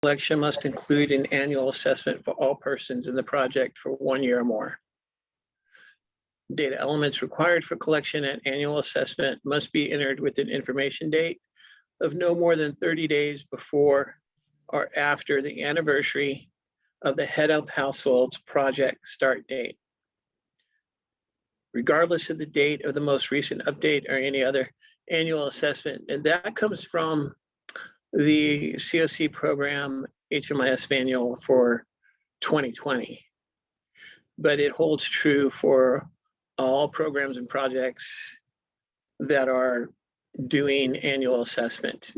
collection must include an annual assessment for all persons in the project for 1 year or more. Data elements required for collection and annual assessment must be entered with an information date of no more than 30 days before or after the anniversary of the head of household's project start date, regardless of the date of the most recent update or any other annual assessment. And that comes from the COC program HMIS manual for 2020. But it holds true for all programs and projects that are doing annual assessment,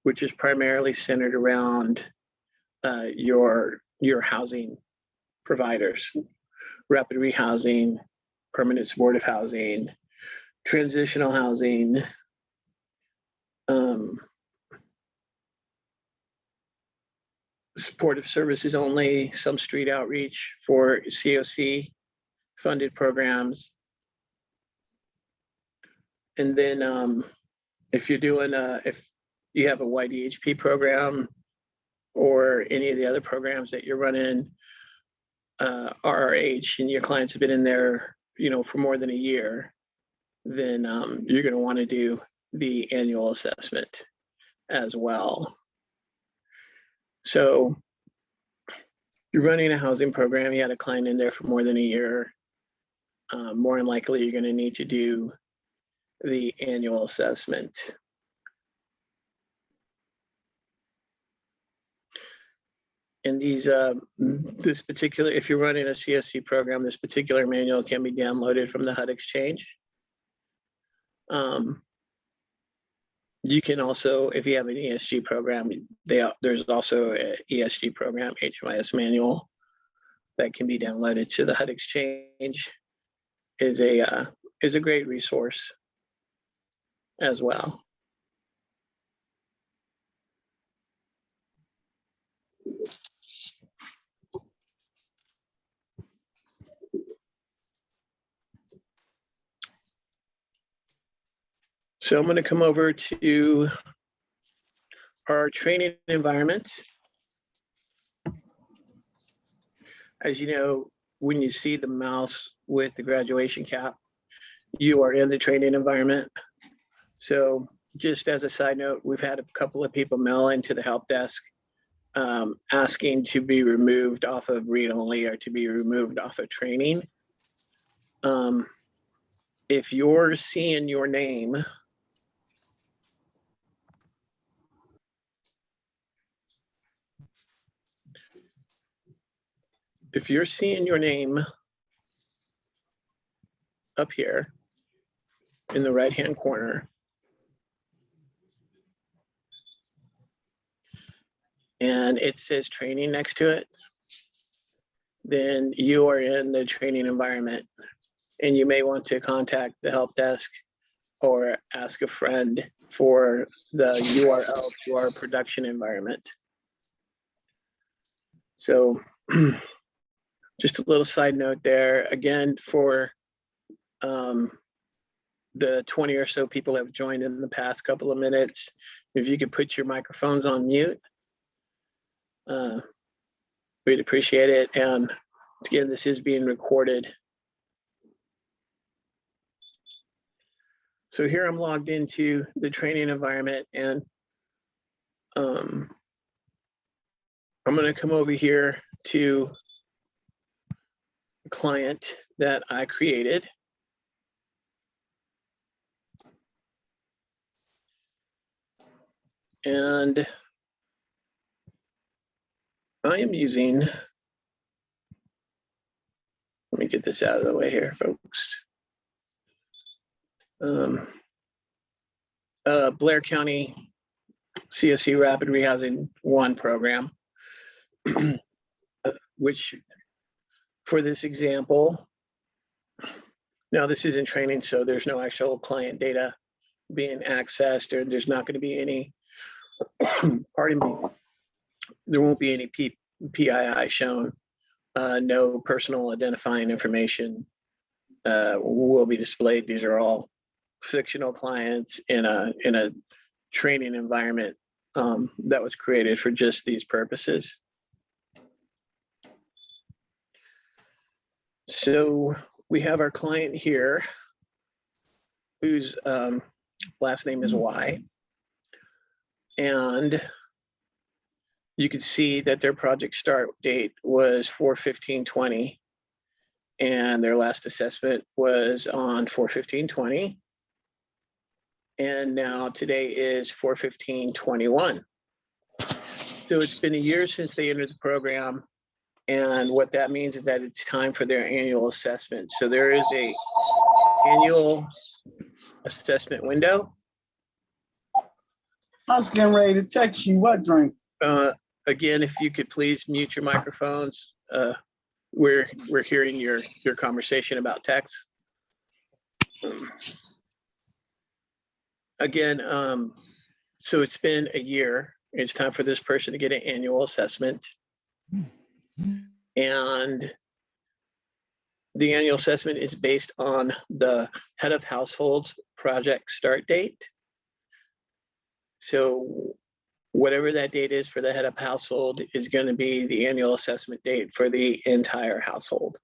which is primarily centered around your housing providers, rapid rehousing, permanent supportive housing, transitional housing, supportive services only, some street outreach for COC funded programs. And then if you're doing, if you have a YDHP program or any of the other programs that you're running, RRH, and your clients have been in there, for more than a year, then you're going to want to do the annual assessment as well. So you're running a housing program, you had a client in there for more than a year, more than likely you're going to need to do the annual assessment. And these, this particular, if you're running a CSC program, this particular manual can be downloaded from the HUD Exchange. You can also, if you have an ESG program, there's also an ESG program, HMIS manual, that can be downloaded to the HUD Exchange. Is a great resource as well. So I'm going to come over to our training environment. As you know, when you see the mouse with the graduation cap, you are in the training environment. So just as a side note, we've had a couple of people mail into the help desk asking to be removed off of read-only or to be removed off of training. If you're seeing your name up here in the right-hand corner, and it says training next to it, then you are in the training environment, and you may want to contact the help desk or ask a friend for the URL to our production environment. So just a little side note there, again, for the 20 or so people that have joined in the past couple of minutes, if you could put your microphones on mute, we'd appreciate it. And again, this is being recorded. So here I'm logged into the training environment, and I'm going to come over here to the client that I created. And I am using, let me get this out of the way here, folks. Blair County CSC Rapid Rehousing 1 program, which for this example, now this isn't training, so there's no actual client data being accessed, or there's not going to be any, pardon me, there won't be any PII shown. No personal identifying information will be displayed. These are all fictional clients in a training environment that was created for just these purposes. So we have our client here whose last name is Y. And you can see that their project start date was 4/15/20, and their last assessment was on 4/15/20. And now today is 4/15/21. So it's been a year since they entered the program. And what that means is that it's time for their annual assessment. So there is a annual assessment window. I was getting ready to text you. What drink? Again, if you could please mute your microphones. We're hearing your conversation about text. Again, so it's been a year. It's time for this person to get an annual assessment. And the annual assessment is based on the head of household's project start date. So whatever that date is for the head of household is going to be the annual assessment date for the entire household.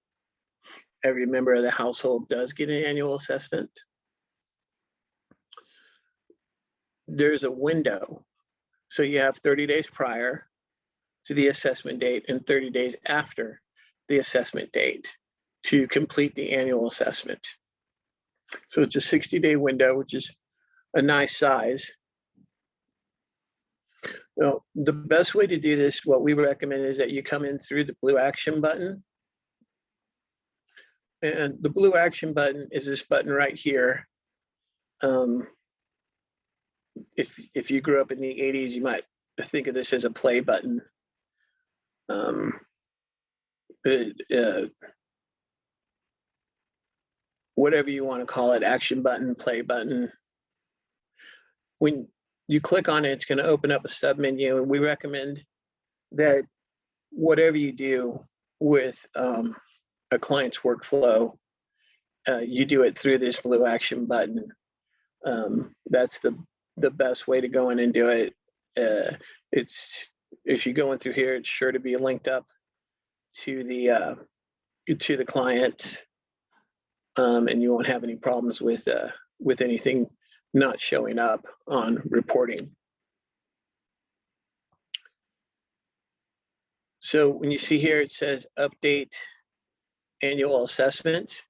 Every member of the household does get an annual assessment. There's a window. So you have 30 days prior to the assessment date and 30 days after the assessment date to complete the annual assessment. So it's a 60-day window, which is a nice size. Now, the best way to do this, what we recommend is that you come in through the blue action button. And the blue action button is this button right here. If you grew up in the 80s, you might think of this as a play button. Whatever you want to call it, action button, play button. When you click on it, it's going to open up a sub menu, and we recommend that whatever you do with a client's workflow, you do it through this blue action button. That's the best way to go in and do it. It's, if you go in through here, it's sure to be linked up to the client, and you won't have any problems with anything not showing up on reporting. So when you see here, it says update annual assessment.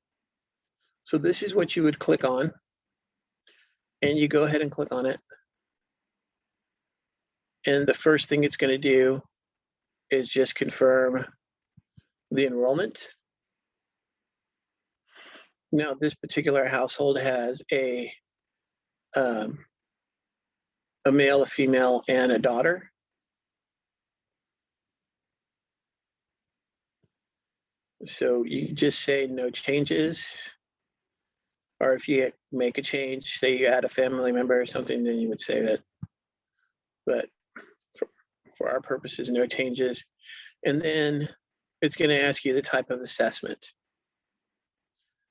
So this is what you would click on, and you go ahead and click on it. And the first thing it's going to do is just confirm the enrollment. Now, this particular household has a male, a female, and a daughter. So you just say no changes. Or if you make a change, say you add a family member or something, then you would say that. But for our purposes, no changes. And then it's going to ask you the type of assessment.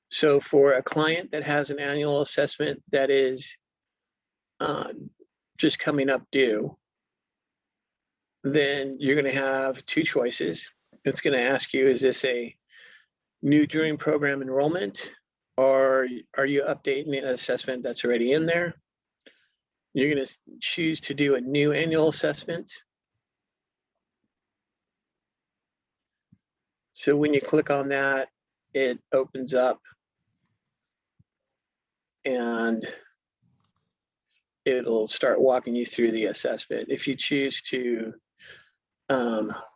So for a client that has an annual assessment that is just coming up due, then you're going to have two choices. It's going to ask you, is this a new dream program enrollment, or are you updating an assessment that's already in there? You're going to choose to do a new annual assessment. So when you click on that, it opens up and it'll start walking you through the assessment. If you choose to,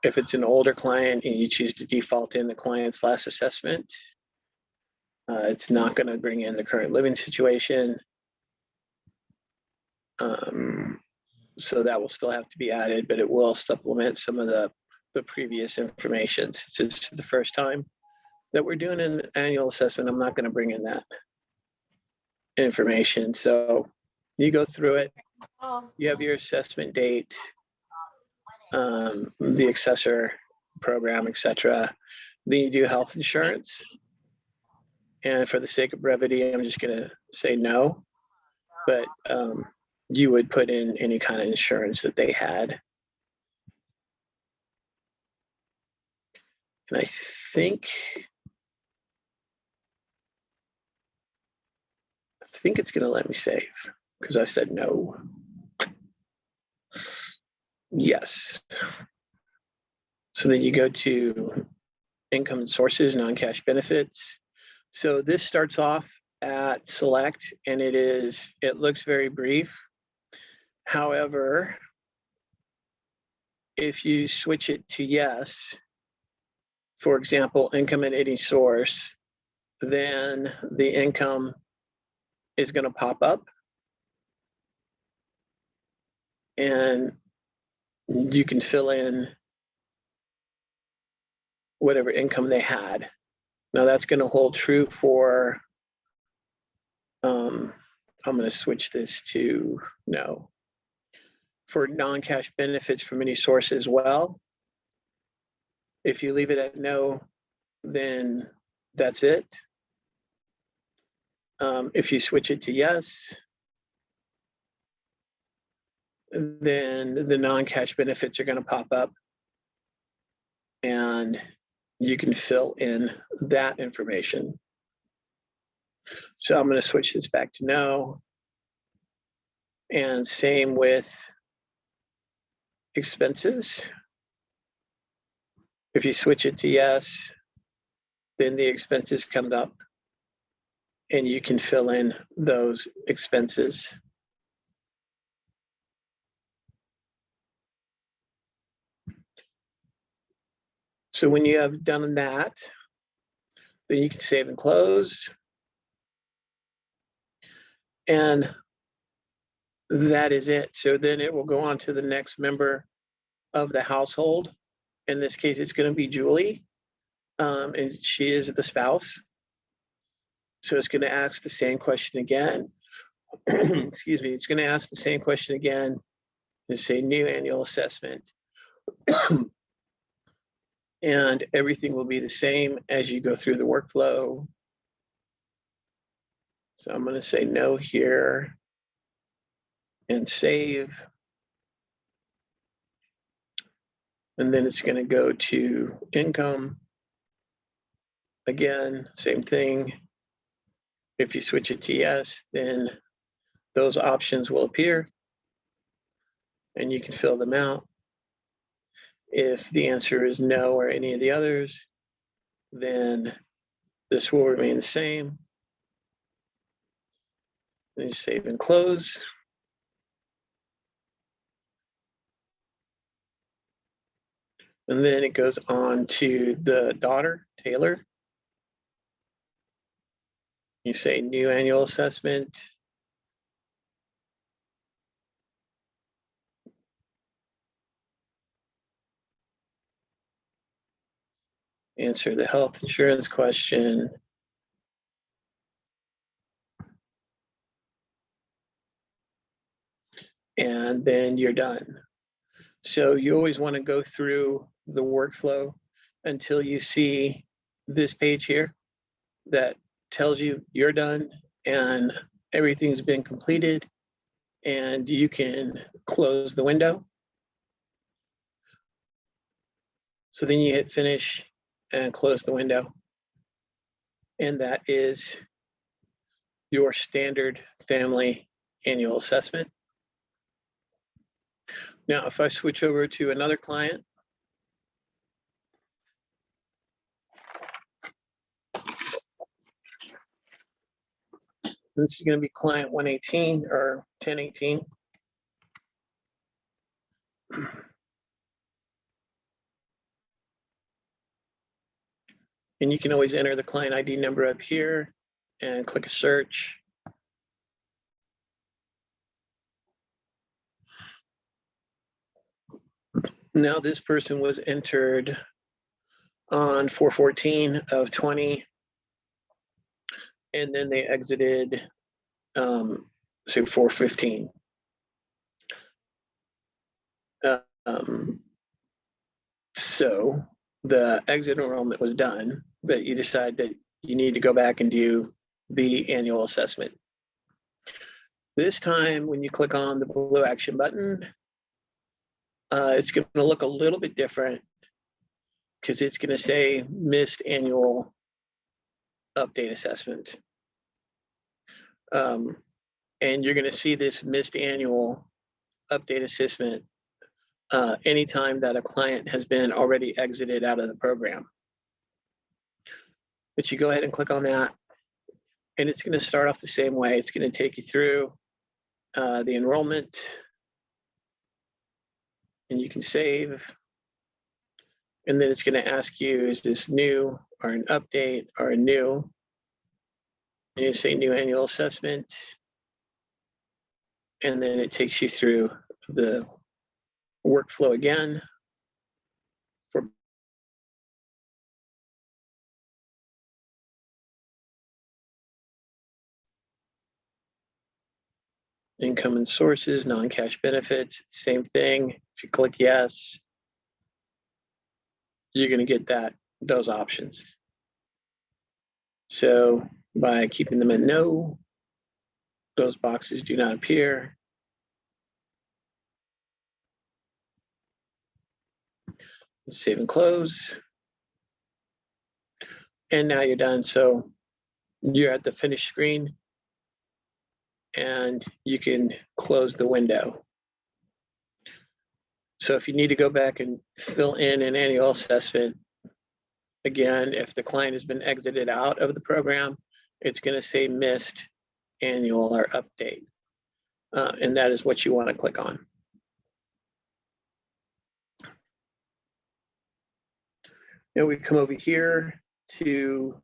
if it's an older client and you choose to default in the client's last assessment, it's not going to bring in the current living situation. So that will still have to be added, but it will supplement some of the previous information. Since it's the first time that we're doing an annual assessment, I'm not going to bring in that information. So you go through it, you have your assessment date, the accessor program, etc. Then you do health insurance. And for the sake of brevity, I'm just going to say no. But you would put in any kind of insurance that they had. And I think it's going to let me save because I said no. Yes. So then you go to income and sources, non-cash benefits. So this starts off at select, and it looks very brief. However, if you switch it to yes, for example, income at any source, then the income is going to pop up, and you can fill in whatever income they had. Now that's going to hold true for, I'm going to switch this to no, for non-cash benefits from any source as well. If you leave it at no, then that's it. If you switch it to yes, then the non-cash benefits are going to pop up, and you can fill in that information. So I'm going to switch this back to no. And same with expenses. If you switch it to yes, then the expenses come up, and you can fill in those expenses. So when you have done that, then you can save and close. And that is it. So then it will go on to the next member of the household. In this case, it's going to be Julie, and she is the spouse. So it's going to ask the same question again. Excuse me. It's going to ask the same question again and say new annual assessment. And everything will be the same as you go through the workflow. So I'm going to say no here and save. And then it's going to go to income. Again, same thing. If you switch it to yes, then those options will appear and you can fill them out. If the answer is no or any of the others, then this will remain the same. Then save and close. And then it goes on to the daughter, Taylor. You say new annual assessment. Answer the health insurance question. And then you're done. So you always want to go through the workflow until you see this page here that tells you you're done and everything's been completed, and you can close the window. So then you hit finish and close the window. And that is your standard family annual assessment. Now, if I switch over to another client, this is going to be client 118 or 1018. And you can always enter the client ID number up here and click a search. Now this person was entered on 4/14 of 20, and then they exited, say 4/15. So the exit enrollment was done, but you decide that you need to go back and do the annual assessment. This time, when you click on the blue action button, it's going to look a little bit different because it's going to say missed annual update assessment. And you're going to see this missed annual update assessment anytime that a client has been already exited out of the program. But you go ahead and click on that, and it's going to start off the same way. It's going to take you through the enrollment, and you can save. And then it's going to ask you, is this new or an update or a new? And you say new annual assessment. And then it takes you through the workflow again. For income and sources, non-cash benefits, same thing. If you click yes, you're going to get those options. So by keeping them in no, those boxes do not appear. Save and close. And now you're done. So you're at the finish screen, and you can close the window. So if you need to go back and fill in an annual assessment, again, if the client has been exited out of the program, it's going to say missed annual or update. And that is what you want to click on. Now we come over here to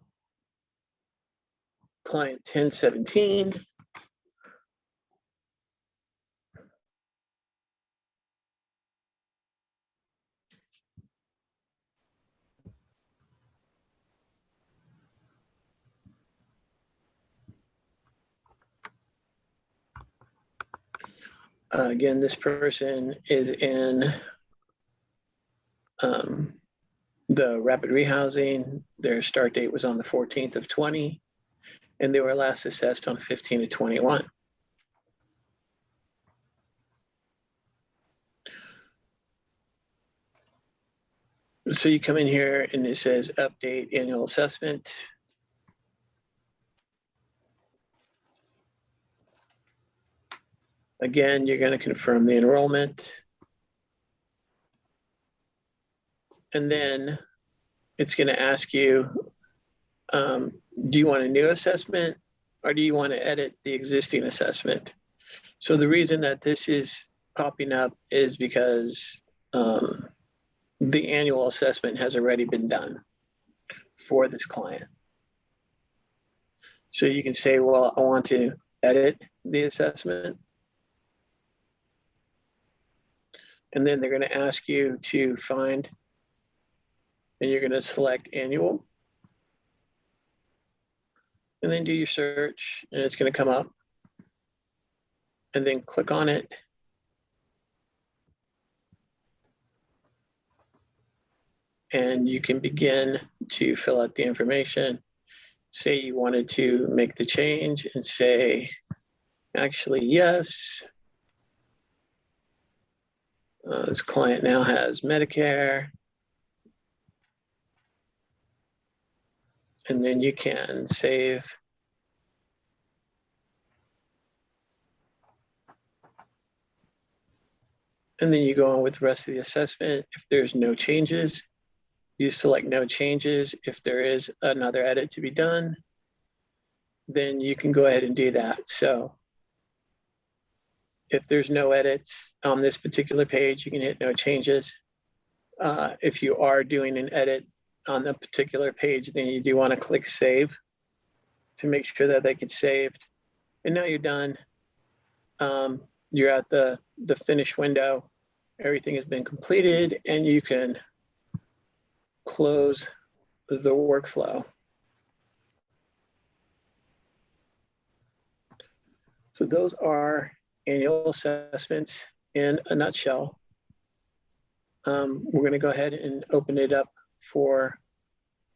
client 1017. Again, this person is in the rapid rehousing. Their start date was on the 14th of 20, and they were last assessed on 15 of 21. So you come in here and it says update annual assessment. Again, you're going to confirm the enrollment. And then it's going to ask you, do you want a new assessment or do you want to edit the existing assessment? So the reason that this is popping up is because the annual assessment has already been done for this client. So you can say, well, I want to edit the assessment. And then they're going to ask you to find, and you're going to select annual. And then do your search, and it's going to come up. And then click on it. And you can begin to fill out the information. Say you wanted to make the change and say, actually, yes. This client now has Medicare. And then you can save. And then you go on with the rest of the assessment. If there's no changes, you select no changes. If there is another edit to be done, then you can go ahead and do that. So if there's no edits on this particular page, you can hit no changes. If you are doing an edit on the particular page, then you do want to click save to make sure that they get saved. And now you're done. You're at the finish window. Everything has been completed, and you can close the workflow. So those are annual assessments in a nutshell. We're going to go ahead and open it up for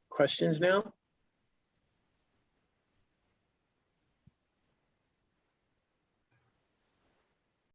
questions now.